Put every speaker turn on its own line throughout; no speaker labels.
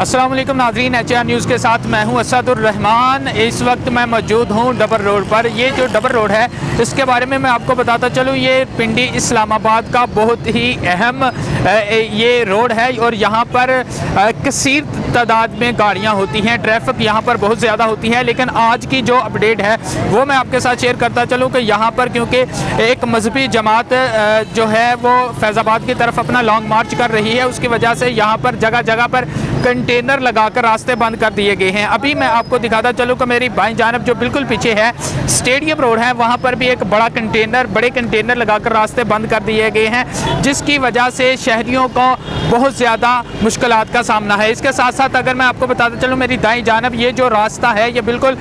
अस्सलाम वालेकुम नाज़रीन, HR न्यूज़ के साथ मैं हूं असदुर रहमान। इस वक्त मैं मौजूद हूं डबर रोड पर। ये जो डबर रोड है इसके बारे में मैं आपको बताता चलूं, ये पिंडी इस्लामाबाद का बहुत ही अहम ये रोड है और यहाँ पर कसीर तादाद में गाड़ियाँ होती हैं, ट्रैफिक यहाँ पर बहुत ज़्यादा होती है। लेकिन आज की जो अपडेट है वो मैं आपके साथ शेयर करता चलूँ कि यहाँ पर क्योंकि एक मजहबी जमात जो है वो फैज़ाबाद की तरफ अपना लॉन्ग मार्च कर रही है, उसकी वजह से यहाँ पर जगह जगह पर कंटेनर लगाकर रास्ते बंद कर दिए गए हैं। अभी मैं आपको दिखाता चलूँ कि मेरी बाईं जानब जो बिल्कुल पीछे है स्टेडियम रोड है, वहाँ पर भी एक बड़े कंटेनर लगाकर रास्ते बंद कर दिए गए हैं, जिसकी वजह से शहरियों को बहुत ज़्यादा मुश्किलात का सामना है। इसके साथ साथ अगर मैं आपको बताता चलूँ, मेरी दाईं जानब ये जो रास्ता है ये बिल्कुल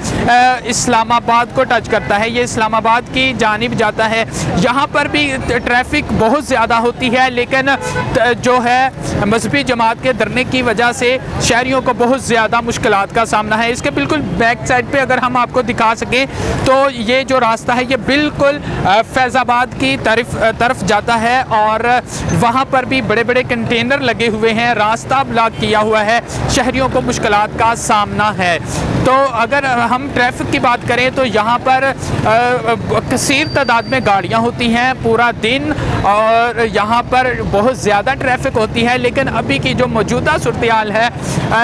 इस्लामाबाद को टच करता है, ये इस्लामाबाद की जानिब जाता है। यहाँ पर भी ट्रैफिक बहुत ज़्यादा होती है, लेकिन जो है मजहबी जमात के धरने की वजह से शहरियों को बहुत ज़्यादा मुश्किलात का सामना है। इसके बिल्कुल बैक साइड पे अगर हम आपको दिखा सकें तो ये जो रास्ता है ये बिल्कुल फैज़ाबाद की तरफ जाता है और वहाँ पर भी बड़े बड़े कंटेनर लगे हुए हैं, रास्ता ब्लॉक किया हुआ है, शहरियों को मुश्किलात का सामना है। तो अगर हम ट्रैफिक की बात करें तो यहाँ पर कसीर तादाद में गाड़ियाँ होती हैं पूरा दिन और यहाँ पर बहुत ज़्यादा ट्रैफिक होती है। लेकिन अभी की जो मौजूदा सूरत-ए-हाल है,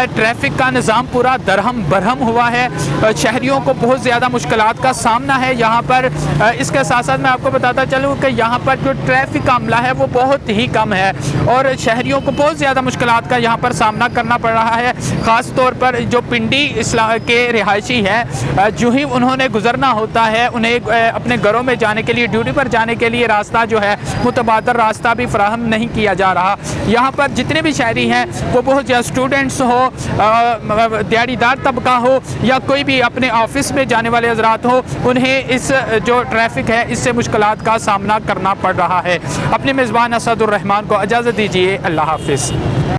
ट्रैफिक का निज़ाम पूरा दरहम बरहम हुआ है, शहरियों को बहुत ज़्यादा मुश्किलात का सामना है यहाँ पर। इसके साथ साथ मैं आपको बताता चलूँ कि यहाँ पर जो ट्रैफिक का अमला है वो बहुत ही कम है और शहरियों को बहुत ज़्यादा मुश्किलात का यहाँ पर सामना करना पड़ रहा है। ख़ास तौर पर जो पिंडी के रिहायशी है, जो ही उन्होंने गुजरना होता है, उन्हें अपने घरों में जाने के लिए, ड्यूटी पर जाने के लिए रास्ता जो है मुतबादल रास्ता भी फराहम नहीं किया जा रहा। यहाँ पर जितने भी शहरी हैं वो बहुत ज़्यादा स्टूडेंट्स हो, दिहाड़ीदार तबका हो या कोई भी अपने ऑफिस में जाने वाले हज़रात हो, उन्हें इस जो ट्रैफिक है इससे मुश्किलात का सामना करना पड़ रहा है। अपने मेज़बान असदुर रहमान को इजाज़त दीजिए। अल्लाह हाफ़िज़।